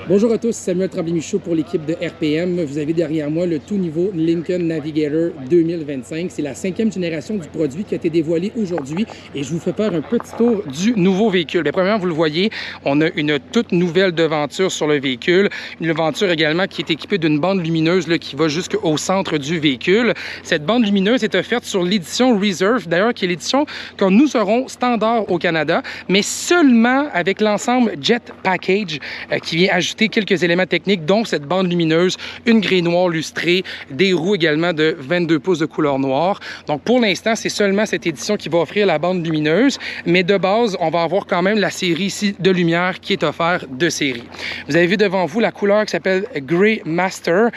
Bonjour à tous, Samuel Tremblay-Michaud pour l'équipe de RPM. Vous avez derrière moi le tout nouveau Lincoln Navigator 2025. C'est la 5e génération du produit qui a été dévoilée aujourd'hui et je vous fais faire un petit tour du nouveau véhicule. Bien, premièrement, vous le voyez, on a une toute nouvelle devanture sur le véhicule. Une devanture également qui est équipée d'une bande lumineuse là, qui va jusqu'au centre du véhicule. Cette bande lumineuse est offerte sur l'édition Reserve, d'ailleurs qui est l'édition que nous aurons standard au Canada, mais seulement avec l'ensemble Jet Package qui vient ajouter quelques éléments techniques, dont cette bande lumineuse, une grille noire lustrée, des roues également de 22 pouces de couleur noire. Donc, pour l'instant, c'est seulement cette édition qui va offrir la bande lumineuse, mais de base, on va avoir quand même la série ici de lumière qui est offerte de série. Vous avez vu devant vous la couleur qui s'appelle Grey Master,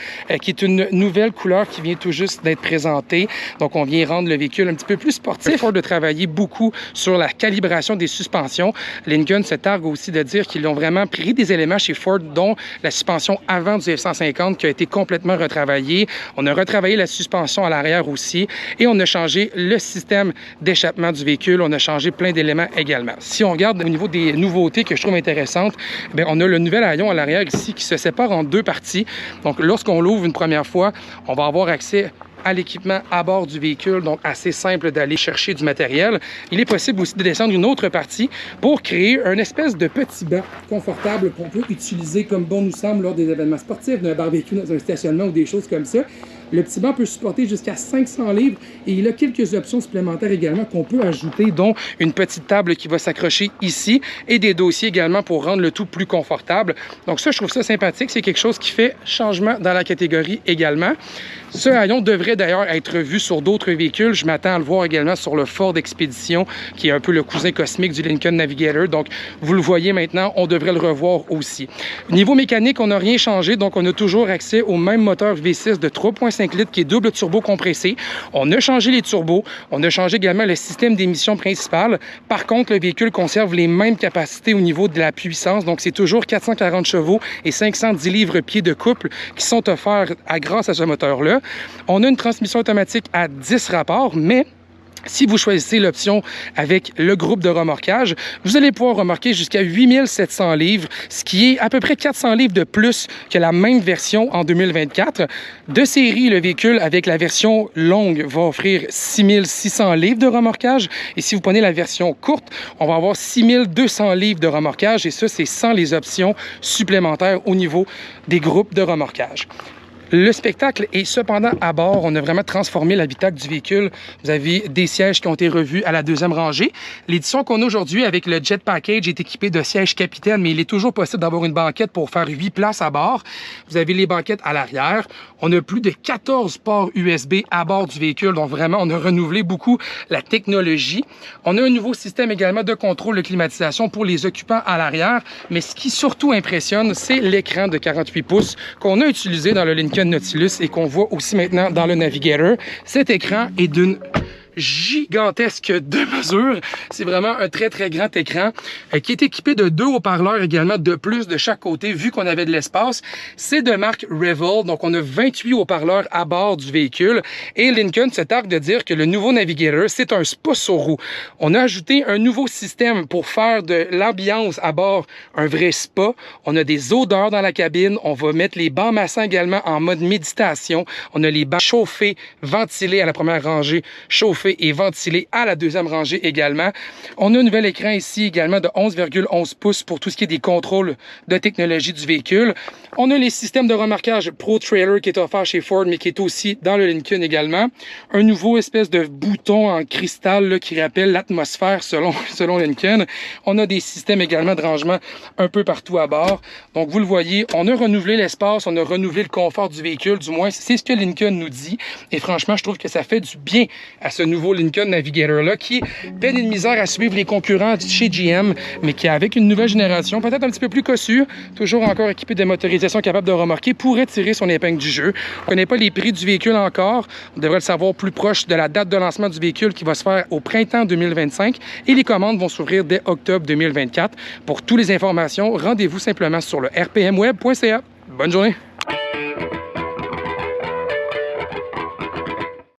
qui est une nouvelle couleur qui vient tout juste d'être présentée. Donc, on vient rendre le véhicule un petit peu plus sportif. Il faut de travailler beaucoup sur la calibration des suspensions. Lincoln se targue aussi de dire qu'ils ont vraiment pris des éléments chez Ford, dont la suspension avant du F-150 qui a été complètement retravaillée. On a retravaillé la suspension à l'arrière aussi et on a changé le système d'échappement du véhicule. On a changé plein d'éléments également. Si on regarde au niveau des nouveautés que je trouve intéressantes, bien, on a le nouvel haillon à l'arrière ici qui se sépare en deux parties. Donc, lorsqu'on l'ouvre une première fois, on va avoir accès à l'équipement à bord du véhicule, donc assez simple d'aller chercher du matériel. Il est possible aussi de descendre une autre partie pour créer un espèce de petit banc confortable qu'on peut utiliser comme bon nous semble lors des événements sportifs, d'un barbecue dans un stationnement ou des choses comme ça. Le petit banc peut supporter jusqu'à 500 livres et il a quelques options supplémentaires également qu'on peut ajouter, dont une petite table qui va s'accrocher ici et des dossiers également pour rendre le tout plus confortable. Donc ça, je trouve ça sympathique. C'est quelque chose qui fait changement dans la catégorie également. Ce haillon devrait d'ailleurs être vu sur d'autres véhicules. Je m'attends à le voir également sur le Ford Expedition, qui est un peu le cousin cosmique du Lincoln Navigator. Donc, vous le voyez maintenant, on devrait le revoir aussi. Niveau mécanique, on n'a rien changé. Donc, on a toujours accès au même moteur V6 de 3,5 litres qui est double turbo compressé. On a changé les turbos. On a changé également le système d'émission principal. Par contre, le véhicule conserve les mêmes capacités au niveau de la puissance. Donc, c'est toujours 440 chevaux et 510 livres-pieds de couple qui sont offerts grâce à ce moteur-là. On a une transmission automatique à 10 rapports, mais si vous choisissez l'option avec le groupe de remorquage, vous allez pouvoir remorquer jusqu'à 8700 livres, ce qui est à peu près 400 livres de plus que la même version en 2024. De série, le véhicule avec la version longue va offrir 6600 livres de remorquage. Et si vous prenez la version courte, on va avoir 6200 livres de remorquage. Et ça, c'est sans les options supplémentaires au niveau des groupes de remorquage. Le spectacle est cependant à bord. On a vraiment transformé l'habitacle du véhicule. Vous avez des sièges qui ont été revus à la deuxième rangée. L'édition qu'on a aujourd'hui avec le Jet Package est équipée de sièges capitaine, mais il est toujours possible d'avoir une banquette pour faire 8 places à bord. Vous avez les banquettes à l'arrière. On a plus de 14 ports USB à bord du véhicule. Donc vraiment, on a renouvelé beaucoup la technologie. On a un nouveau système également de contrôle de climatisation pour les occupants à l'arrière. Mais ce qui surtout impressionne, c'est l'écran de 48 pouces qu'on a utilisé dans le Lincoln Nautilus et qu'on voit aussi maintenant dans le Navigator. Cet écran est d'une gigantesque de mesure. C'est vraiment un très, très grand écran qui est équipé de 2 haut-parleurs également de plus de chaque côté, vu qu'on avait de l'espace. C'est de marque Revel, donc on a 28 haut-parleurs à bord du véhicule. Et Lincoln se targue de dire que le nouveau Navigator, c'est un spa sur roue. On a ajouté un nouveau système pour faire de l'ambiance à bord un vrai spa. On a des odeurs dans la cabine. On va mettre les bancs massants également en mode méditation. On a les bancs chauffés, ventilés à la première rangée, chauffés et ventilé à la deuxième rangée également. On a un nouvel écran ici également de 11,11 pouces pour tout ce qui est des contrôles de technologie du véhicule. On a les systèmes de remorquage Pro Trailer qui est offert chez Ford, mais qui est aussi dans le Lincoln également. Un nouveau espèce de bouton en cristal là, qui rappelle l'atmosphère selon Lincoln. On a des systèmes également de rangement un peu partout à bord. Donc vous le voyez, on a renouvelé l'espace, on a renouvelé le confort du véhicule, du moins c'est ce que Lincoln nous dit. Et franchement, je trouve que ça fait du bien à ce nouveau Lincoln Navigator-là, qui peine une misère à suivre les concurrents chez GM, mais qui, avec une nouvelle génération, peut-être un petit peu plus cossue, toujours encore équipé de motorisation capable de remorquer, pourrait tirer son épingle du jeu. On ne connaît pas les prix du véhicule encore. On devrait le savoir plus proche de la date de lancement du véhicule qui va se faire au printemps 2025 et les commandes vont s'ouvrir dès octobre 2024. Pour toutes les informations, rendez-vous simplement sur le rpmweb.ca. Bonne journée!